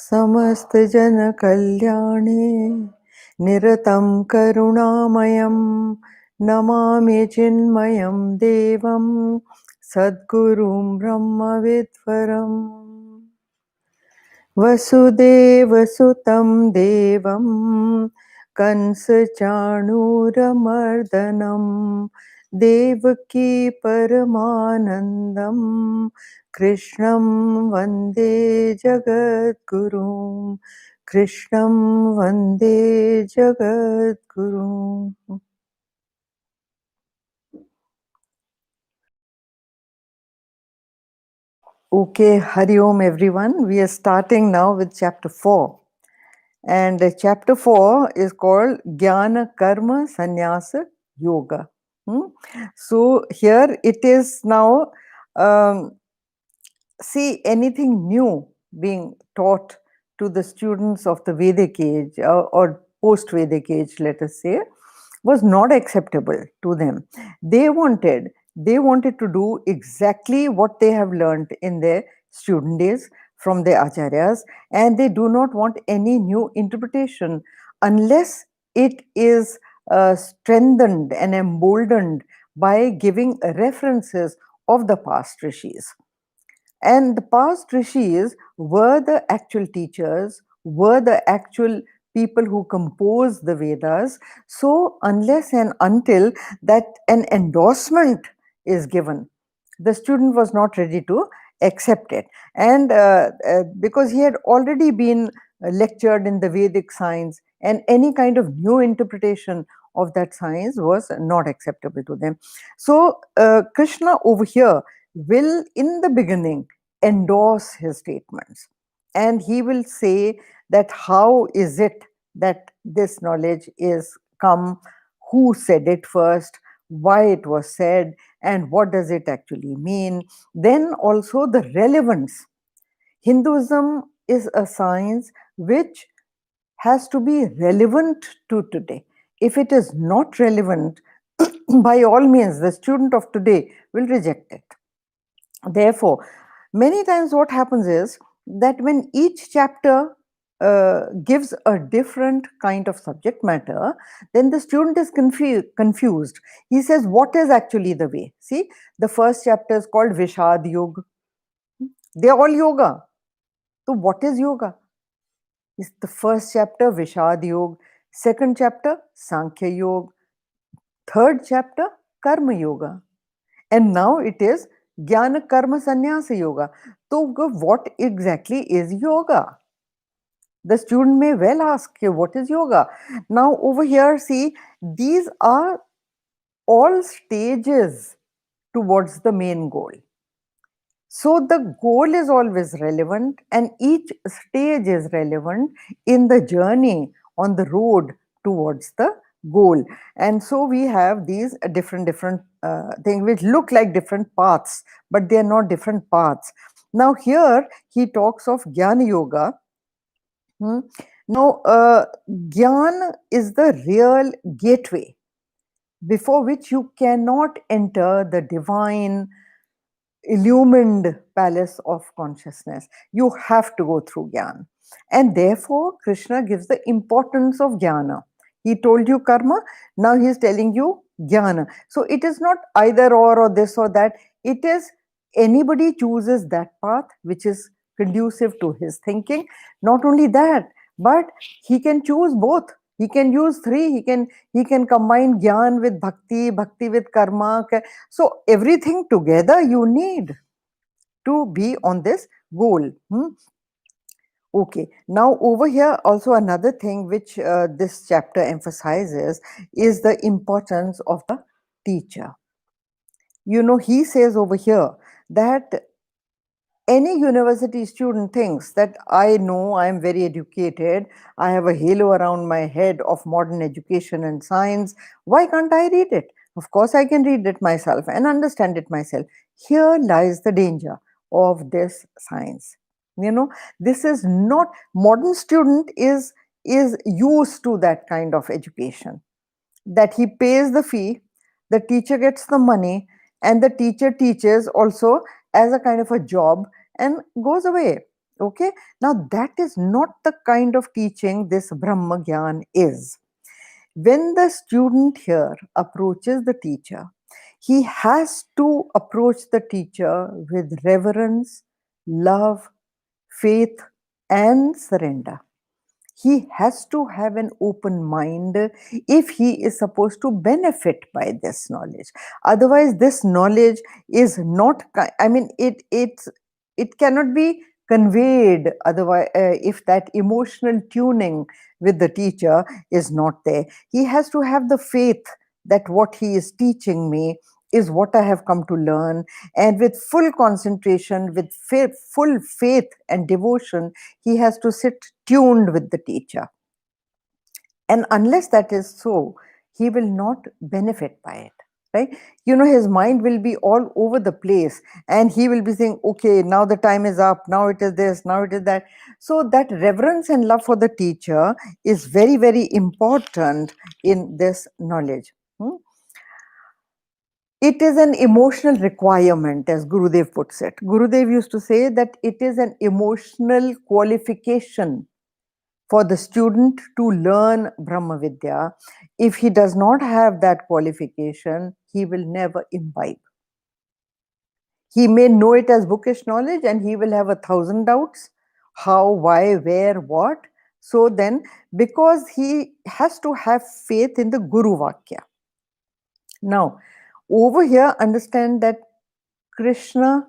समस्त जन कल्याणे निरतं करुणामयं नमामि चिन्मयं देवं सद्गुरुं ब्रह्मविद्वरम् वसुदेवसुतं देवं कंसचाणूरमर्दनं देवकी परमानन्दं कृष्णं वन्दे जगद्गुरुं कृष्णं वन्दे जगद्गुरुम्. Okay, Hari Om everyone. We are starting now with chapter 4. And chapter 4 is called Jnana Karma Sannyasa Yoga. So here it is now, see, anything new being taught to the students of the Vedic age or post-Vedic age, let us say, was not acceptable to them. They wanted to do exactly what they have learned in their student days from their acharyas, and they do not want any new interpretation unless it is strengthened and emboldened by giving references of the past rishis. And the past rishis were the actual teachers, were the actual people who composed the Vedas. So, unless and until that an endorsement is given, the student was not ready to accept it. And because he had already been lectured in the Vedic science, and any kind of new interpretation of that science was not acceptable to them. So, Krishna over here will, in the beginning, endorse his statements, and he will say that how is it that this knowledge is come, who said it first, why it was said, and what does it actually mean. Then also the relevance. Hinduism is a science which has to be relevant to today. If it is not relevant, by all means the student of today will reject it. Therefore, many times what happens is that when each chapter gives a different kind of subject matter, then the student is confused. He says, what is actually the way? See, the first chapter is called Vishad Yoga. They are all yoga. So what is yoga? Is the first chapter Vishad Yoga, second chapter Sankhya Yoga, third chapter Karma Yoga, and now it is Jnana Karma Sannyasa Yoga. So, what exactly is yoga? The student may well ask you, what is yoga? Now, over here, see, these are all stages towards the main goal. So, the goal is always relevant, and each stage is relevant in the journey on the road towards the goal. And so, we have these different things which look like different paths, but they are not different paths. Now, here he talks of Jnana Yoga. Now, Jnana is the real gateway before which you cannot enter the divine, illumined palace of consciousness. You have to go through Jnana. And therefore, Krishna gives the importance of Jnana. He told you karma, now he is telling you Jnana. So, it is not either or this or that. It is anybody chooses that path which is conducive to his thinking. Not only that, but he can choose both. He can use three. He can combine Jnana with bhakti, bhakti with karma. So everything together you need to be on this goal. Okay, now over here also another thing which this chapter emphasizes is the importance of the teacher. You know, he says over here that any university student thinks that I know I am very educated, I have a halo around my head of modern education and science. Why can't I read it? Of course, I can read it myself and understand it myself. Here lies the danger of this science. You know, this is not, modern student is used to that kind of education, that he pays the fee, the teacher gets the money, and the teacher teaches also as a kind of a job and goes away. Okay, now that is not the kind of teaching this Brahma Gyan is. When the student here approaches the teacher, he has to approach the teacher with reverence, love, faith, and surrender. He has to have an open mind if he is supposed to benefit by this knowledge. Otherwise, this knowledge is not, I mean, it cannot be conveyed otherwise, if that emotional tuning with the teacher is not there. He has to have the faith that what he is teaching me is what I have come to learn, and with full concentration, with full faith and devotion, he has to sit tuned with the teacher. And unless that is so, he will not benefit by it. Right? You know, his mind will be all over the place, and he will be saying, okay, now the time is up, now it is this, now it is that. So, that reverence and love for the teacher is very, very important in this knowledge. It is an emotional requirement, as Gurudev puts it. Gurudev used to say that it is an emotional qualification for the student to learn Brahma Vidya. If he does not have that qualification, he will never imbibe. He may know it as bookish knowledge and he will have 1,000 doubts how, why, where, what. So then, because he has to have faith in the Guru Vakya. Now, over here, understand that Krishna's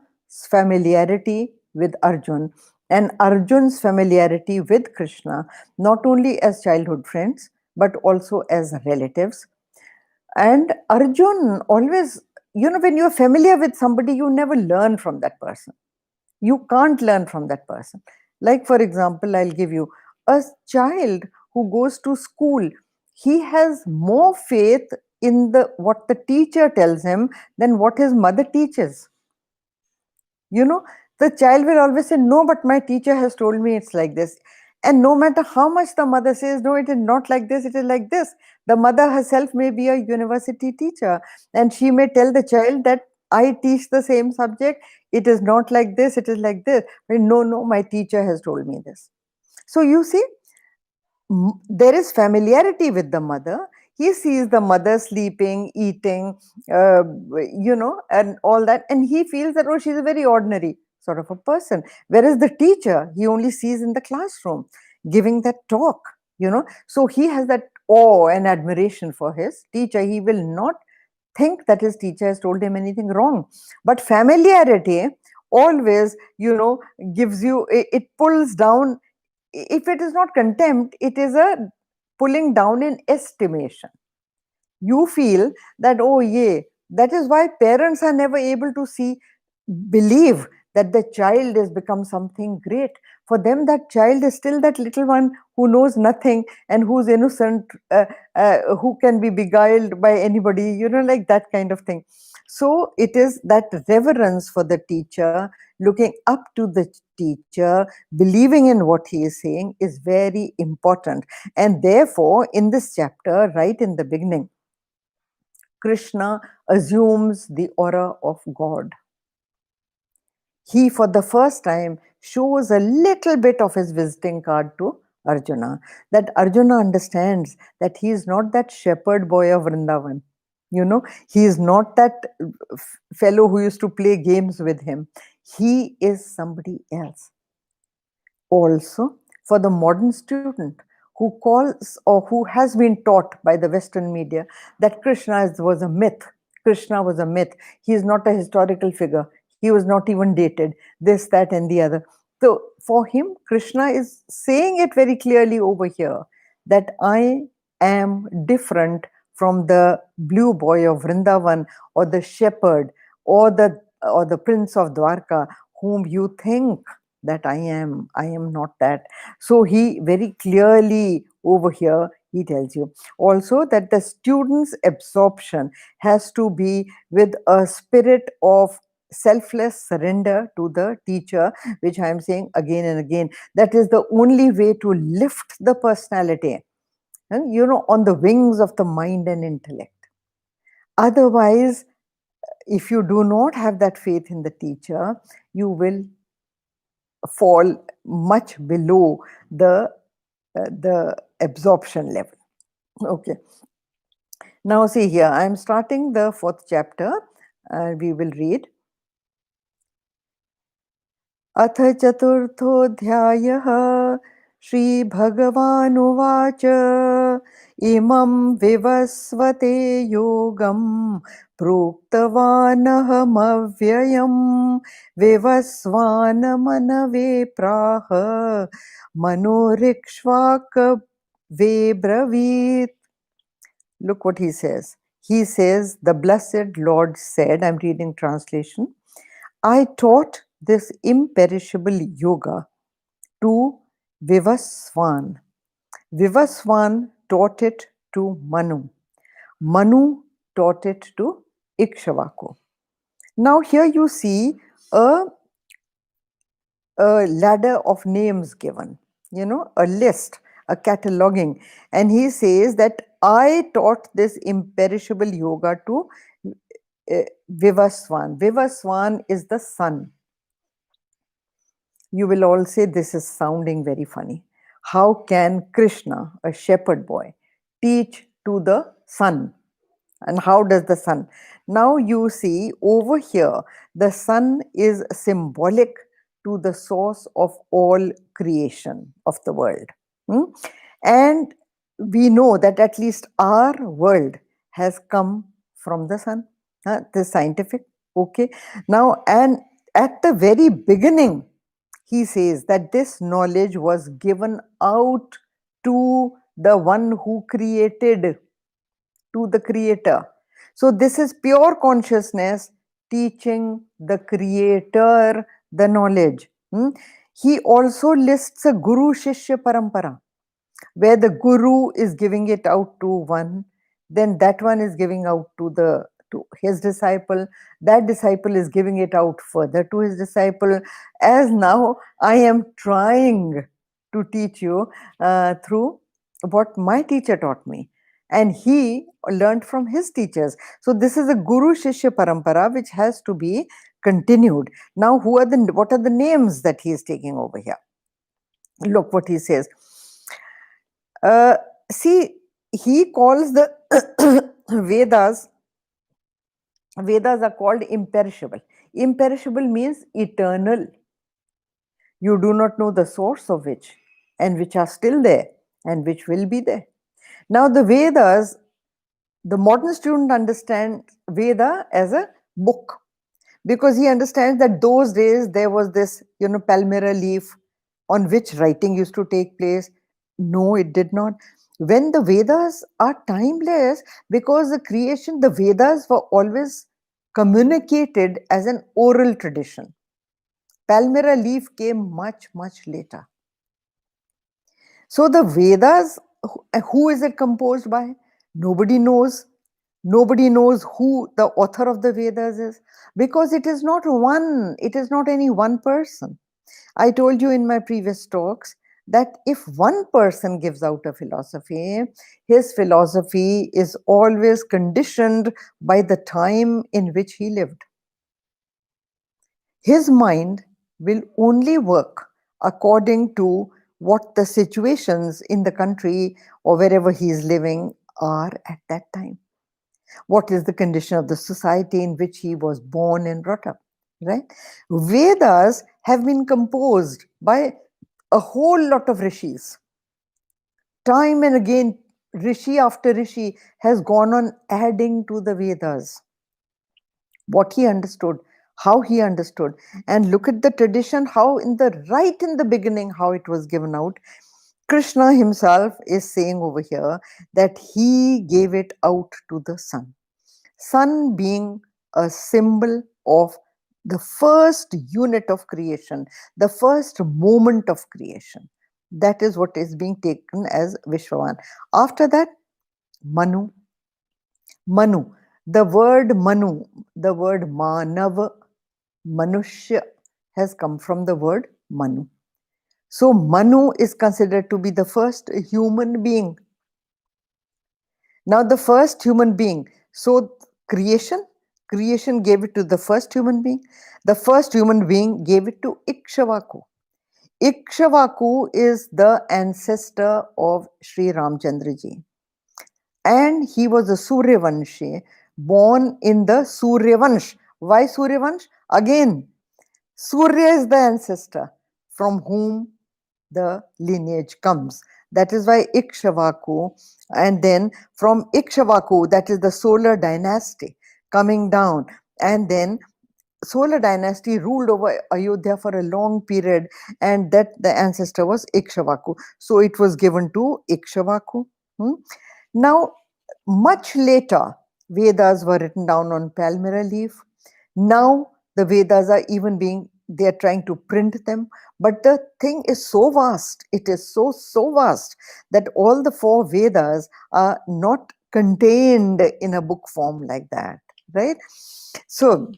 familiarity with Arjun and Arjun's familiarity with Krishna, not only as childhood friends, but also as relatives. And Arjun always, you know, when you're familiar with somebody, you never learn from that person. You can't learn from that person. Like, for example, I'll give you a child who goes to school, he has more faith in the what the teacher tells him than what his mother teaches. You know, the child will always say, no, but my teacher has told me it's like this. And no matter how much the mother says, no, it is not like this, it is like this. The mother herself may be a university teacher, and she may tell the child that I teach the same subject, it is not like this, it is like this. But no, no, my teacher has told me this. So you see, there is familiarity with the mother. He sees the mother sleeping, eating, you know, and all that, and he feels that, oh, she's a very ordinary sort of a person. Whereas the teacher, he only sees in the classroom giving that talk, you know. So he has that awe and admiration for his teacher. He will not think that his teacher has told him anything wrong. But familiarity always, you know, gives you, it pulls down. If it is not contempt, it is a pulling down in estimation. You feel that, oh, yeah, that is why parents are never able to believe that the child has become something great. For them, that child is still that little one who knows nothing and who's innocent, who can be beguiled by anybody, you know, like that kind of thing. So it is that reverence for the teacher, looking up to the teacher, believing in what he is saying is very important. And therefore, in this chapter, right in the beginning, Krishna assumes the aura of God. He, for the first time, shows a little bit of his visiting card to Arjuna, that Arjuna understands that he is not that shepherd boy of Vrindavan. You know, he is not that fellow who used to play games with him. He is somebody else. Also, for the modern student who calls or who has been taught by the Western media that Krishna was a myth, Krishna was a myth, he is not a historical figure, he was not even dated, this, that, and the other. So, for him, Krishna is saying it very clearly over here that I am different from the blue boy of Vrindavan or the shepherd or the prince of Dwarka whom you think that I am not that. So he very clearly over here, he tells you also that the student's absorption has to be with a spirit of selfless surrender to the teacher, which I am saying again and again. That is the only way to lift the personality, and, you know, on the wings of the mind and intellect. Otherwise, if you do not have that faith in the teacher, you will fall much below the absorption level. Okay. Now see here, I am starting the 4th chapter. We will read. अथ चतुर्थोऽध्यायः श्रीभगवानुवाच इमं विवस्वते योगं प्रोक्तवानहमव्ययं विवस्वानमनवे प्राह मनोरिक्ष्वाकवे ब्रवीत्. Look what he says. He says, the blessed Lord said, I'm reading translation, I taught this imperishable yoga to Vivaswan. Vivaswan taught it to Manu. Manu taught it to Ikshvaku. Now here you see a ladder of names given, a list, a cataloging. And he says that I taught this imperishable yoga to Vivaswan. Vivaswan is the sun. You will all say this is sounding very funny. How can Krishna, a shepherd boy, teach to the sun? And how does the sun? Now you see over here, the sun is symbolic to the source of all creation of the world. And we know that at least our world has come from the sun. This is scientific. Okay. Now, and at the very beginning, he says that this knowledge was given out to the one who created, to the creator. So this is pure consciousness teaching the creator the knowledge. He also lists a Guru Shishya Parampara, where the Guru is giving it out to one, then that one is giving out to his disciple, that disciple is giving it out further to his disciple, as now I am trying to teach you through what my teacher taught me. And he learned from his teachers. So this is a Guru Shishya Parampara which has to be continued. Now what are the names that he is taking over here? Look what he says. See, he calls the Vedas are called imperishable. Imperishable means eternal. You do not know the source of which, and which are still there, and which will be there. Now the Vedas, the modern student understands Veda as a book, because he understands that those days there was this, palmyra leaf on which writing used to take place. No, it did not. When the Vedas are timeless, because the Vedas were always communicated as an oral tradition. Palmyra leaf came much, much later. So the Vedas, who is it composed by? Nobody knows. Nobody knows who the author of the Vedas is, because it is not any one person. I told you in my previous talks that if one person gives out a philosophy, his philosophy is always conditioned by the time in which he lived. His mind will only work according to what the situations in the country or wherever he is living are at that time. What is the condition of the society in which he was born and brought up, right? Vedas have been composed by a whole lot of rishis. Time and again, rishi after rishi has gone on adding to the Vedas. What he understood, how he understood. And look at the tradition, how right in the beginning, how it was given out. Krishna himself is saying over here that he gave it out to the sun. Sun being a symbol of the first unit of creation, the first moment of creation. That is what is being taken as Vishwavan. After that, Manu. Manu. The word Manu, the word Manav, Manushya, has come from the word Manu. So Manu is considered to be the first human being. Now the first human being. So creation gave it to the first human being. The first human being gave it to Ikshvaku. Ikshvaku is the ancestor of Sri Ramchandra ji, and he was a Suryavanshi, born in the Suryavansh. Why Suryavansh? Again, Surya is the ancestor from whom the lineage comes. That is why Ikshvaku, and then from Ikshvaku, that is the solar dynasty coming down, and then solar dynasty ruled over Ayodhya for a long period, and that the ancestor was Ikshvaku. So it was given to Ikshvaku. Now, much later, Vedas were written down on palmyra leaf. Now the Vedas are even being, they are trying to print them. But the thing is so vast, it is so vast that all the four Vedas are not contained in a book form like that, right? So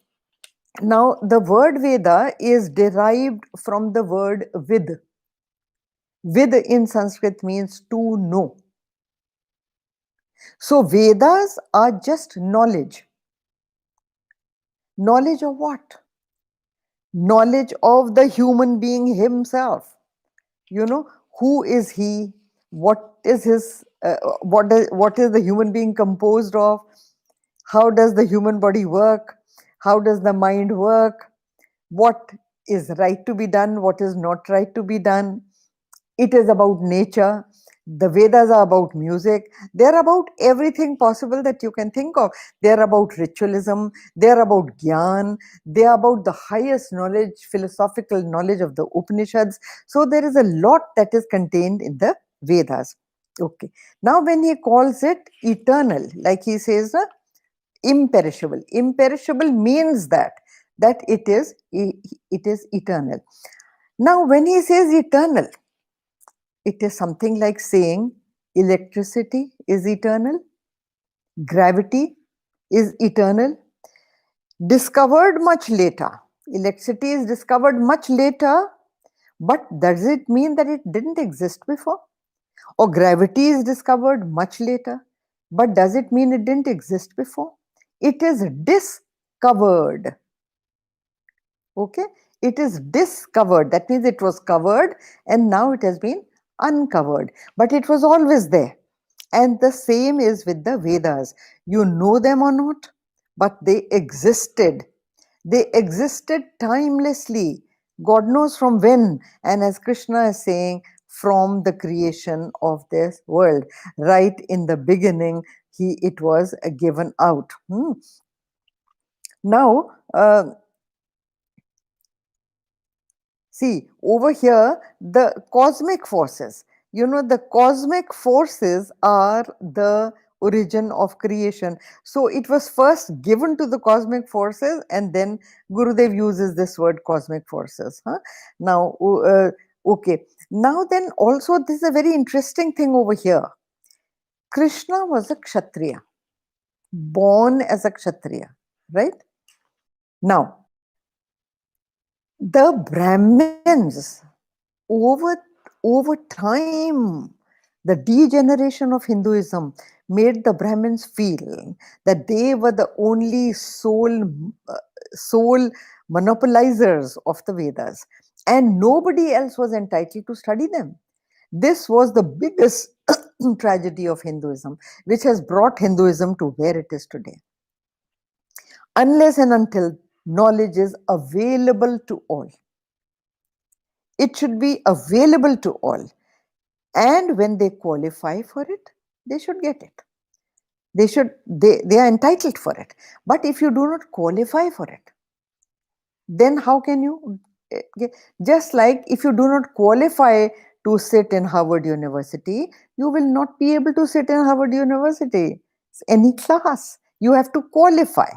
now the word Veda is derived from the word vid. Vid in Sanskrit means to know. So Vedas are just knowledge. Knowledge of what? Knowledge of the human being himself. You know, who is he? What is his? What is the human being composed of? How does the human body work? How does the mind work? What is right to be done? What is not right to be done? It is about nature. The Vedas are about music. They're about everything possible that you can think of. They're about ritualism. They're about Gyan. They're about the highest knowledge, philosophical knowledge of the Upanishads. So there is a lot that is contained in the Vedas. Okay. Now when he calls it eternal, like he says, imperishable. Imperishable means that it is eternal. Now when he says eternal, it is something like saying electricity is eternal, gravity is eternal, discovered much later. Electricity is discovered much later, but does it mean that it didn't exist before? Or gravity is discovered much later, but does it mean it didn't exist before? It is discovered. Okay? It is discovered. That means it was covered and now it has been uncovered. But it was always there. And the same is with the Vedas. You know them or not, but they existed. They existed timelessly. God knows from when. And as Krishna is saying, from the creation of this world, right in the beginning, it was given out. Now, see, over here, the cosmic forces. You know, the cosmic forces are the origin of creation. So it was first given to the cosmic forces, and then Gurudev uses this word cosmic forces. Now, okay. Now then also this is a very interesting thing over here. Krishna was a Kshatriya, born as a Kshatriya, right? Now, the Brahmins, over time, the degeneration of Hinduism made the Brahmins feel that they were the only sole monopolizers of the Vedas, and nobody else was entitled to study them. This was the biggest tragedy of Hinduism, which has brought Hinduism to where it is today. Unless and until knowledge is available to all, it should be available to all. And when they qualify for it, they should get it. They are entitled for it. But if you do not qualify for it, then how can you get? Just like if you do not qualify to sit in Harvard University, you will not be able to sit in Harvard University. Any class, you have to qualify.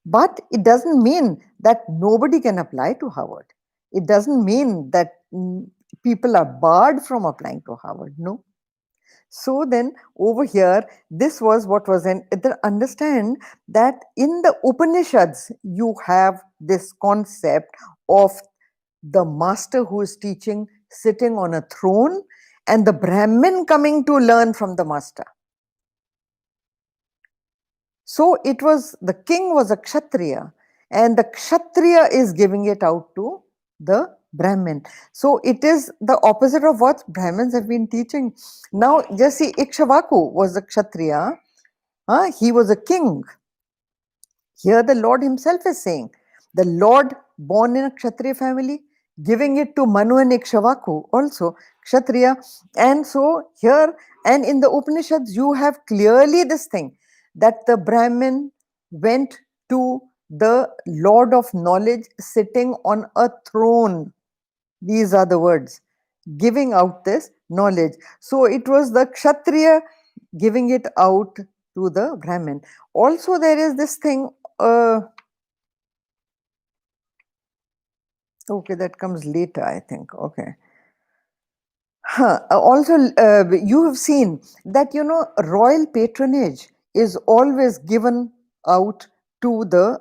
But it doesn't mean that nobody can apply to Harvard. It doesn't mean that people are barred from applying to Harvard. No. So then over here, this was what was understand that in the Upanishads, you have this concept of the master who is teaching sitting on a throne and the Brahmin coming to learn from the master. So it was, the king was a Kshatriya, and the Kshatriya is giving it out to the Brahmin. So it is the opposite of what Brahmins have been teaching. Now, just see, Ikshvaku was a Kshatriya. He was a king. Here the Lord himself is saying, the Lord born in a Kshatriya family, giving it to Manu and Ikshvaku, also Kshatriya. And so here and in the Upanishads, you have clearly this thing, that the Brahmin went to the Lord of knowledge sitting on a throne. These are the words, giving out this knowledge. So it was the Kshatriya giving it out to the Brahmin. Also, there is this thing, okay, that comes later, I think. Okay. Also, you have seen that, royal patronage is always given out to the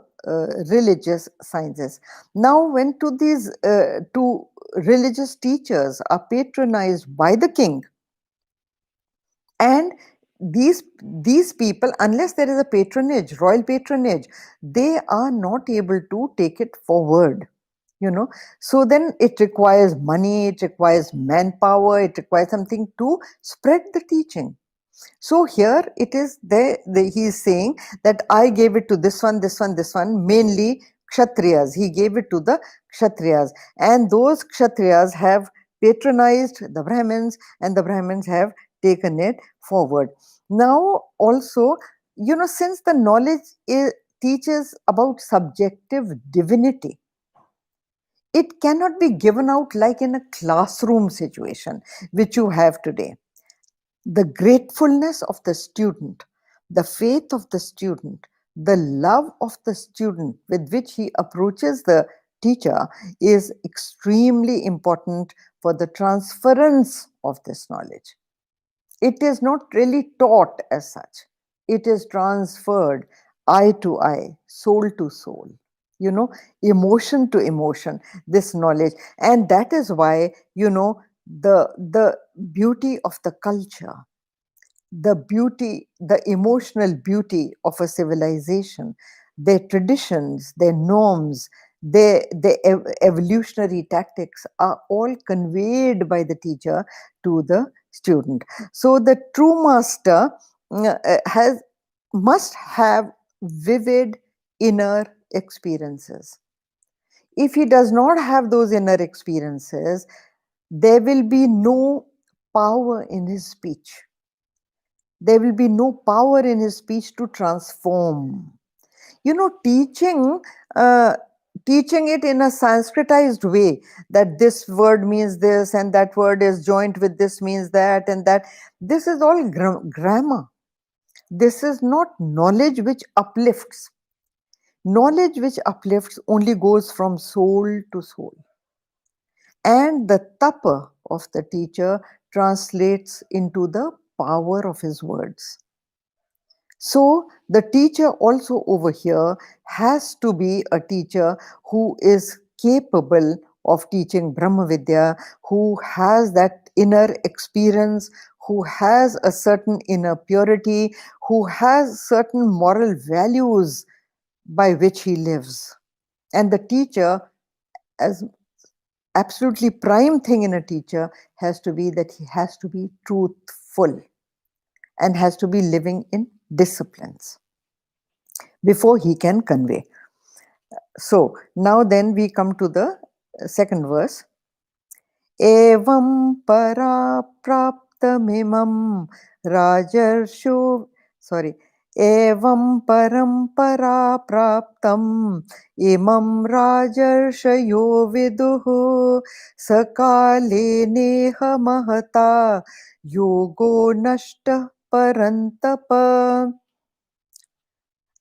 religious sciences. Now, when to these two religious teachers are patronized by the king, and these people, unless there is a patronage, royal patronage, they are not able to take it forward. So then it requires money, it requires manpower, it requires something to spread the teaching. So here it is there, he is saying that I gave it to this one, mainly Kshatriyas. He gave it to the Kshatriyas, and those Kshatriyas have patronized the Brahmins, and the Brahmins have taken it forward. Now also, since the knowledge teaches about subjective divinity, it cannot be given out like in a classroom situation, which you have today. The gratefulness of the student, the faith of the student, the love of the student with which he approaches the teacher is extremely important for the transference of this knowledge. It is not really taught as such. It is transferred eye to eye, soul to soul, emotion to emotion, this knowledge. And that is why, the beauty of the culture, the beauty, the emotional beauty of a civilization, their traditions, their norms, their evolutionary tactics are all conveyed by the teacher to the student. So the true master must have vivid inner experiences. If he does not have those inner experiences, there will be no power in his speech. There will be no power in his speech to transform. Teaching it in a Sanskritized way, that this word means this and that word is joined with this means that and that. This is all grammar. This is not knowledge which uplifts. Knowledge which uplifts only goes from soul to soul. And the tapa of the teacher translates into the power of his words. So the teacher also over here has to be a teacher who is capable of teaching Brahma Vidya, who has that inner experience, who has a certain inner purity, who has certain moral values by which he lives. And the teacher, as absolutely prime thing in a teacher, has to be that he has to be truthful and has to be living in disciplines before he can convey. So now then we come to the second verse. Evam para praptamimam rajarsho, Evam parampara praptam imam rajarshayo viduhu sakale neha mahata yogo nashta parantapa.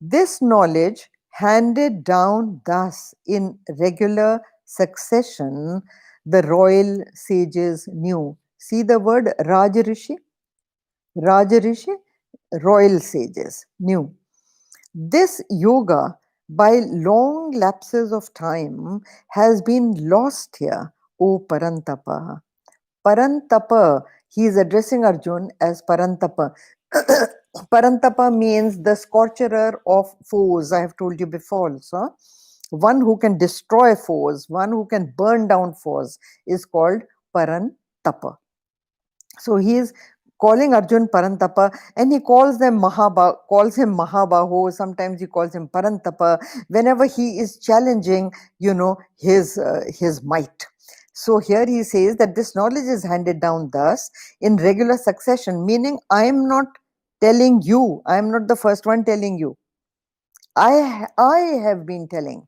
This knowledge, handed down thus in regular succession, the royal sages knew. See the word Rajarishi? Rajarishi, royal sages knew. This yoga, by long lapses of time, has been lost here, O Parantapa. Parantapa, he is addressing Arjuna as Parantapa. Parantapa means the scorcher of foes, I have told you before also. one who can destroy foes, one who can burn down foes, is called Parantapa. So he is calling Arjun Parantapa, and he calls him Mahabaho. Sometimes he calls him Parantapa whenever he is challenging, his might. So here he says that this knowledge is handed down thus in regular succession, meaning I am not telling you, I am not the first one telling you. I have been telling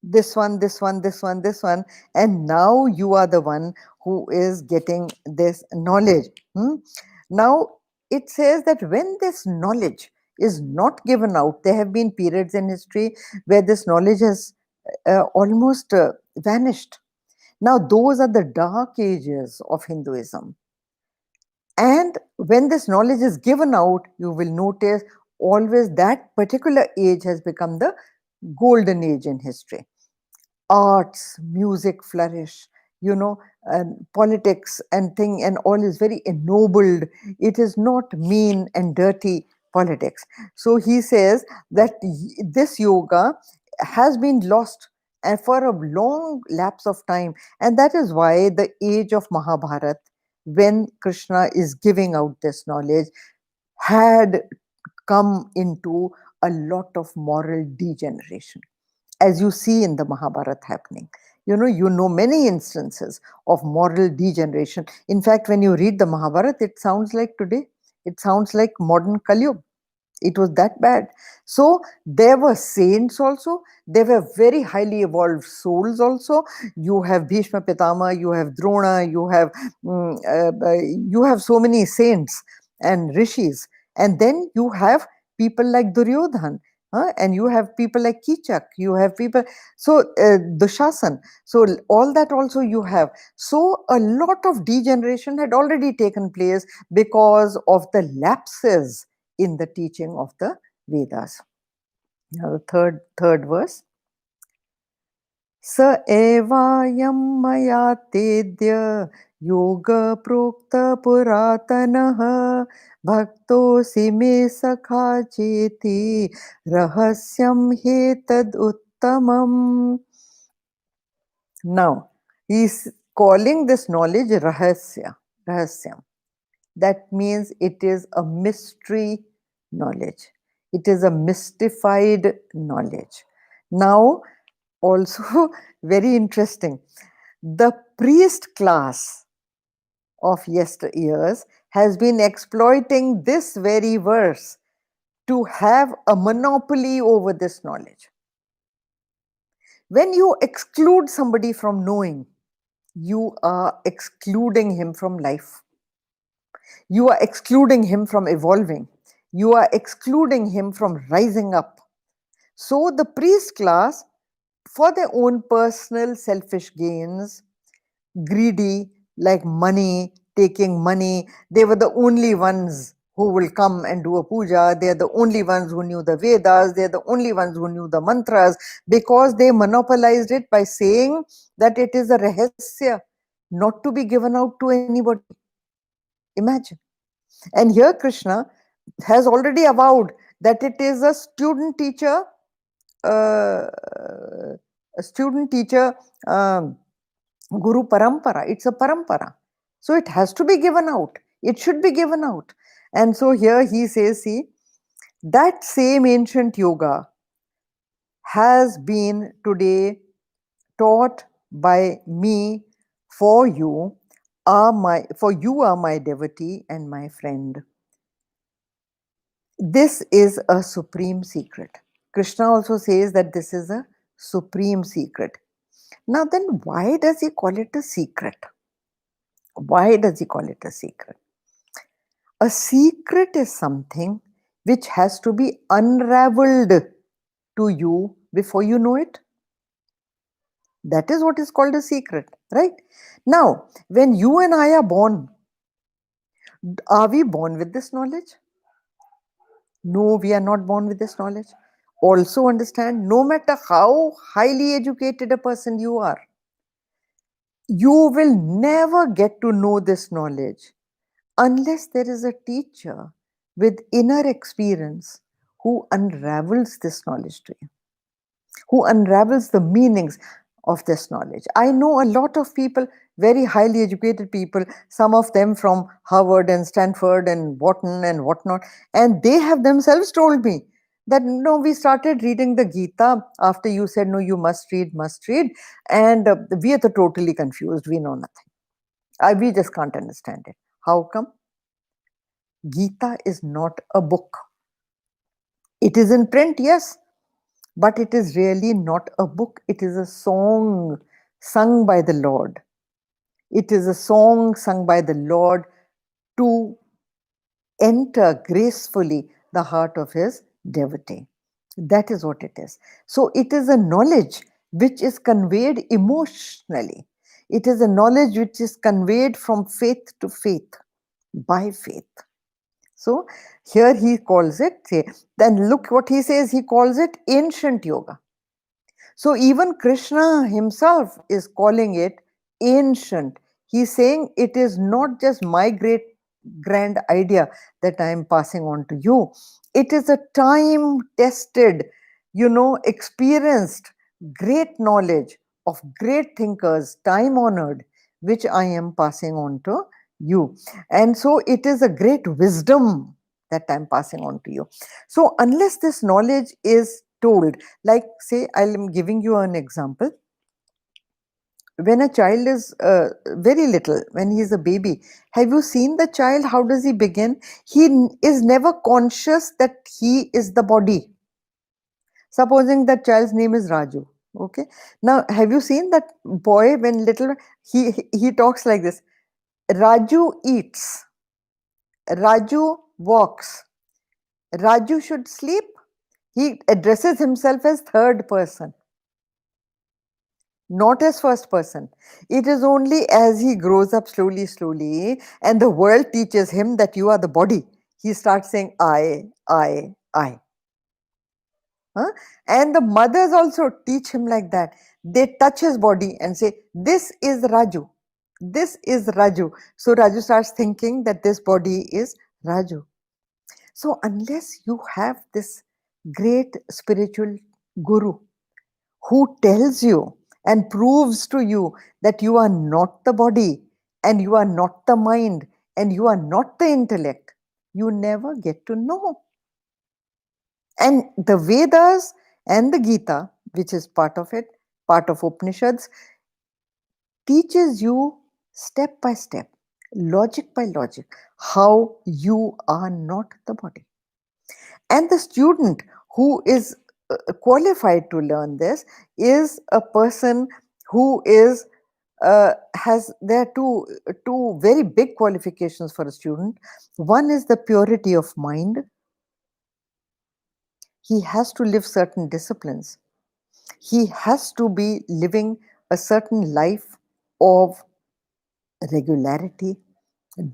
this one, this one, this one, this one, and now you are the one who is getting this knowledge. Now it says that when this knowledge is not given out, there have been periods in history where this knowledge has almost vanished. Now those are the dark ages of Hinduism. And when this knowledge is given out, you will notice always that particular age has become the golden age in history. Arts, music flourish, and politics and all is very ennobled. It is not mean and dirty politics. So he says that this yoga has been lost and for a long lapse of time, and that is why the age of Mahabharata, when Krishna is giving out this knowledge, had come into a lot of moral degeneration, as you see in the Mahabharata happening. You know many instances of moral degeneration. In fact, when you read the Mahabharata, it sounds like today. It sounds like modern Kali Yuga. It was that bad. So there were saints also. There were very highly evolved souls also. You have Bhishma Pitama, you have Drona, you have so many saints and rishis. And then you have people like Duryodhan. And you have people like Kichak, you have people, so Dushasan. So all that also you have. So a lot of degeneration had already taken place because of the lapses in the teaching of the Vedas. Now the third verse. Sa evayam maya tedya yoga prokta puratanaha bhaktosi me sakha cheti rahasyam hetad uttamam. Now he is calling this knowledge rahasyam. That means it is a mystery knowledge. It is a mystified knowledge. Now, also very interesting, the priest class of yesteryears has been exploiting this very verse to have a monopoly over this knowledge. When you exclude somebody from knowing, you are excluding him from life. You are excluding him from evolving. You are excluding him from rising up. So the priest class, for their own personal selfish gains, greedy, like money, taking money, they were the only ones who will come and do a puja. They are the only ones who knew the Vedas. They are the only ones who knew the mantras, because they monopolized it by saying that it is a rahasya, not to be given out to anybody. Imagine. And here Krishna has already avowed that it is a uh, student-teacher guru parampara. It's a parampara. So it has to be given out. It should be given out. And so here he says, see, that same ancient yoga has been today taught by me for you. You are my devotee and my friend. This is a supreme secret. Krishna also says that this is a supreme secret. Now then, why does he call it a secret? Why does he call it a secret? A secret is something which has to be unraveled to you before you know it. That is what is called a secret, right? Now, when you and I are born with this knowledge? No, we are not born with this knowledge. Also understand, no matter how highly educated a person you are, you will never get to know this knowledge unless there is a teacher with inner experience who unravels this knowledge to you. who unravels the meanings of this knowledge. I know a lot of people, very highly educated people, some of them from Harvard and Stanford and Wharton and whatnot, and they have themselves told me that no, we started reading the Gita after you said no, you must read, and we are totally confused. We know nothing. We just can't understand it. How come? Gita is not a book. It is in print, yes, but it is really not a book. It is a song sung by the Lord. It is a song sung by the Lord to enter gracefully the heart of his devotee. That is what it is. So it is a knowledge which is conveyed emotionally. It is a knowledge which is conveyed from faith to faith, by faith. So here he calls it, then look what he says, he calls it ancient yoga. So even Krishna himself is calling it ancient. He's saying it is not just my great grand idea that I am passing on to you. It is a time tested, experienced, great knowledge of great thinkers, time honored, which I am passing on to you. And so it is a great wisdom that I'm passing on to you. So unless this knowledge is told, like say I'm giving you an example, when a child is very little, when he is a baby, have you seen the child? How does he begin? He is never conscious that he is the body. Supposing that child's name is Raju, okay, now have you seen that boy when little, he talks like this: Raju eats, Raju walks, Raju should sleep. He addresses himself as third person, not as first person. It is only as he grows up slowly, and the world teaches him that you are the body, he starts saying I. Huh? And the mothers also teach him like that. They touch his body and say, this is Raju. This is Raju. So Raju starts thinking that this body is Raju. So unless you have this great spiritual guru who tells you and proves to you that you are not the body and you are not the mind and you are not the intellect, you never get to know. And the Vedas and the Gita, which is part of it, part of Upanishads, teaches you step by step, logic by logic, how you are not the body. And the student who is qualified to learn this is a person who is there are two very big qualifications for a student. One is the purity of mind. He has to live certain disciplines. He has to be living a certain life of regularity,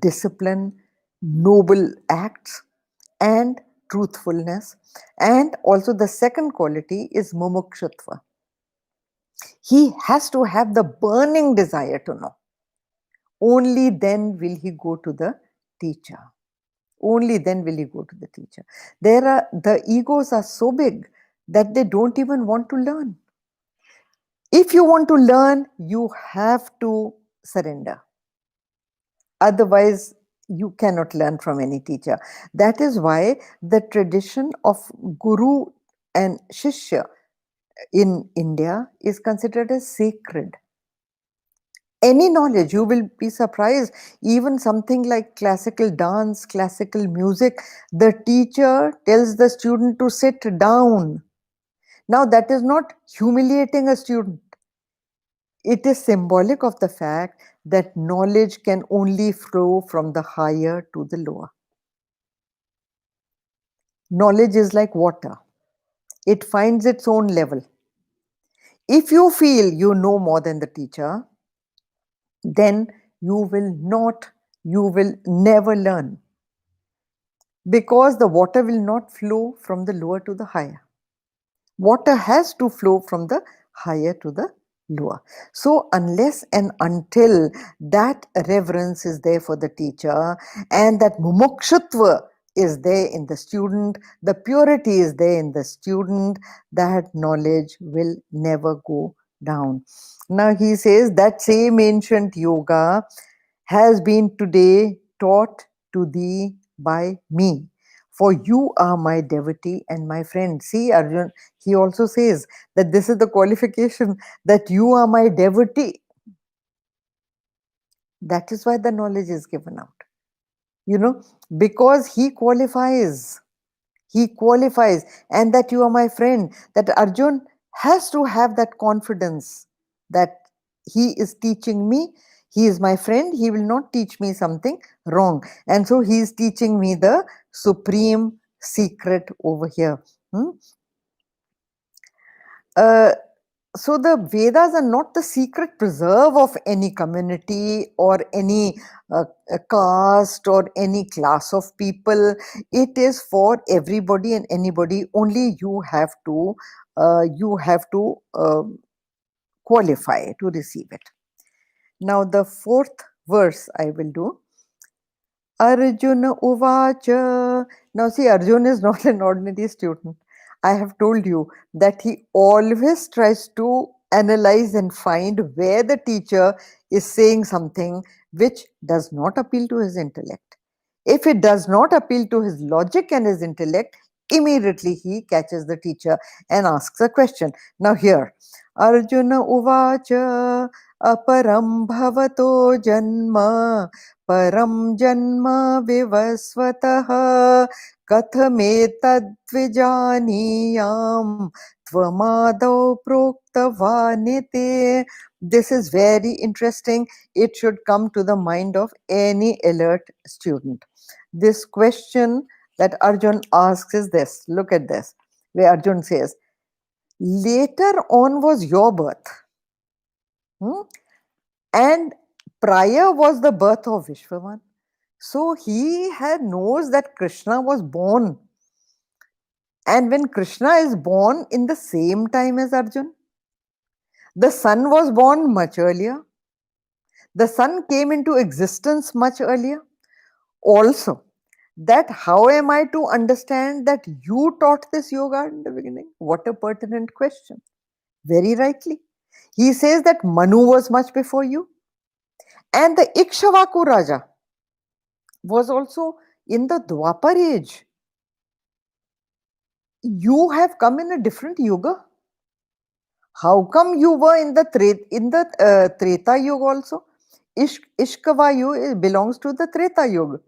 discipline, noble acts, and truthfulness. And also the second quality is mumukshutva. He has to have the burning desire to know. Only then will he go to the teacher. Only then will he go to the teacher. The egos are so big that they don't even want to learn. If you want to learn, you have to surrender. Otherwise, you cannot learn from any teacher. That is why the tradition of guru and shishya in India is considered as sacred. Any knowledge, you will be surprised, even something like classical dance, classical music, the teacher tells the student to sit down. Now, that is not humiliating a student. It is symbolic of the fact that knowledge can only flow from the higher to the lower. Knowledge is like water. It finds its own level. If you feel you know more than the teacher, then you will never learn. Because the water will not flow from the lower to the higher. Water has to flow from the higher to the lower. So unless and until that reverence is there for the teacher and that mumukshutva is there in the student, the purity is there in the student, that knowledge will never go down. Now he says that same ancient yoga has been today taught to thee by me. For you are my devotee and my friend. See, Arjun, he also says that this is the qualification, that you are my devotee. That is why the knowledge is given out. Because he qualifies. He qualifies, and that you are my friend. That Arjun has to have that confidence that he is teaching me. He is my friend. He will not teach me something wrong. And so he is teaching me the supreme secret over here. Uh, so the Vedas are not the secret preserve of any community or any caste or any class of people. It is for everybody and anybody. Only you have to qualify to receive it. Now the fourth verse I will do. Arjuna Uvacha. Now see, Arjuna is not an ordinary student. I have told you that he always tries to analyze and find where the teacher is saying something which does not appeal to his intellect. If it does not appeal to his logic and his intellect, immediately he catches the teacher and asks a question. Now here, Arjuna Uvacha aparam bhavato janma param janma vivasvatah kathametadvijaniyam tvamadau proktavanite. This is very interesting. It should come to the mind of any alert student. This question that Arjun asks is this. Look at this, where Arjun says, later on was your birth. And prior was the birth of Vishwavan. So he knows that Krishna was born. And when Krishna is born in the same time as Arjun, the sun was born much earlier. The sun came into existence much earlier. Also, that how am I to understand that you taught this yoga in the beginning? What a pertinent question. Very rightly. He says that Manu was much before you. And the Ikshvaku Raja was also in the Dwapar age. You have come in a different yuga. How come you were in the Treta Yuga also? Ishkavayu belongs to the Treta Yuga.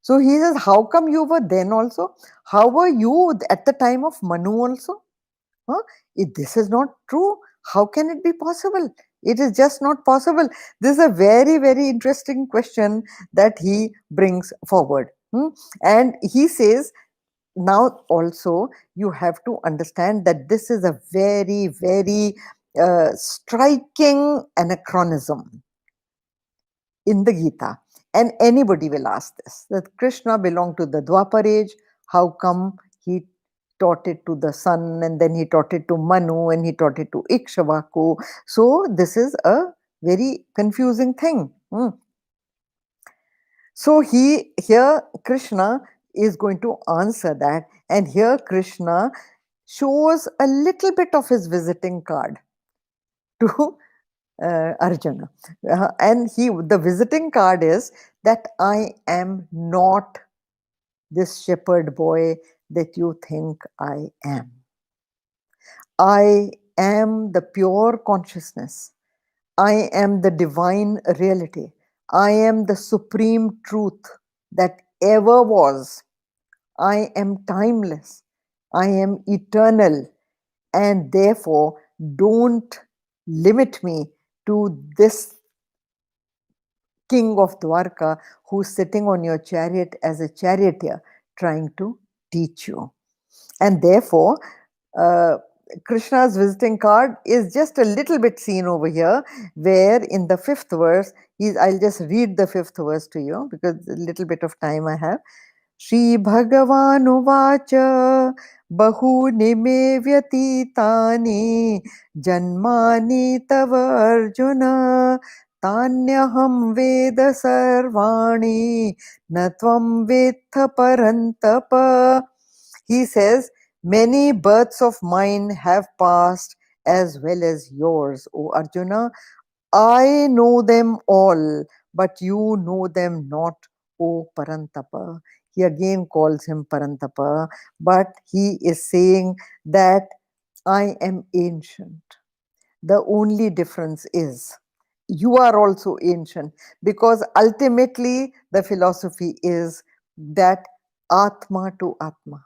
So he says, how come you were then also? How were you at the time of Manu also? If this is not true, how can it be possible? It is just not possible. This is a very, very interesting question that he brings forward. And he says, now also you have to understand that this is a very, very striking anachronism in the Gita. And anybody will ask this, that Krishna belonged to the Dwapar age. How come he taught it to the sun, and then he taught it to Manu, and he taught it to Ikshvaku? So this is a very confusing thing. So here Krishna is going to answer that, and here Krishna shows a little bit of his visiting card to Arjuna. And the visiting card is that I am not this shepherd boy that you think I am. I am the pure consciousness. I am the divine reality. I am the supreme truth that ever was. I am timeless. I am eternal. And therefore, don't limit me to this king of Dwarka who's sitting on your chariot as a charioteer trying to teach you. And therefore, Krishna's visiting card is just a little bit seen over here, where in the fifth verse, I'll just read the fifth verse to you because a little bit of time I have. Shri Bhagavanu Vacha Bahuni me vyatitani janmani tava Arjuna Tanyaham Veda Sarvani Natvam Vetha Parantapa. He says, many births of mine have passed as well as yours, O Arjuna. I know them all, but you know them not, O Parantapa. He again calls him Parantapa, but he is saying that I am ancient. The only difference is you are also ancient, because ultimately the philosophy is that Atma to Atma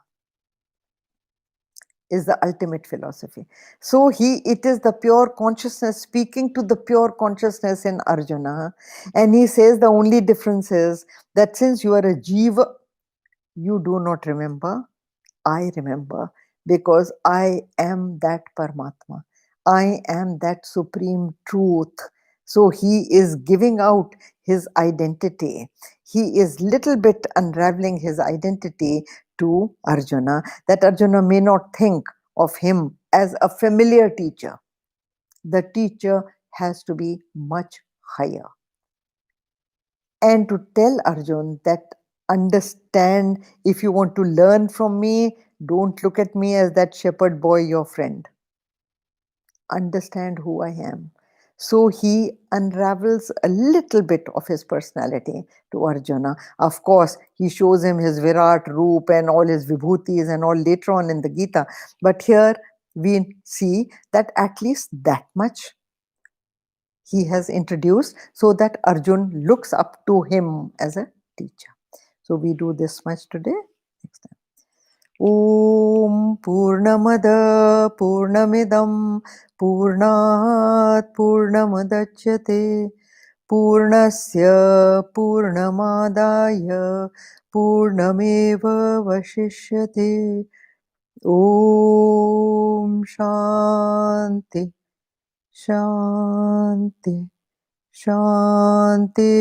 is the ultimate philosophy. So it is the pure consciousness speaking to the pure consciousness in Arjuna, and he says the only difference is that since you are a jiva, you do not remember. I remember, because I am that Paramatma. I am that supreme truth. So he is giving out his identity. He is little bit unraveling his identity to Arjuna, that Arjuna may not think of him as a familiar teacher. The teacher has to be much higher. And to tell Arjun that, understand, if you want to learn from me, don't look at me as that shepherd boy, your friend. Understand who I am. So he unravels a little bit of his personality to Arjuna. Of course, he shows him his Virat Roop and all his vibhutis and all later on in the Gita. But here we see that at least that much he has introduced, so that Arjun looks up to him as a teacher. So we do this much today. Next time. Om Purnamada Purnamidam Purnat Purnamadachyate Purnasya Purnamadaya Purnameva Vashishyate. Om Shanti Shanti Shanti.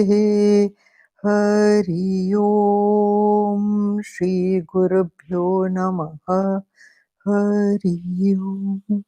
Hari Om Shri Gurubhyo Namaha. Hari Om.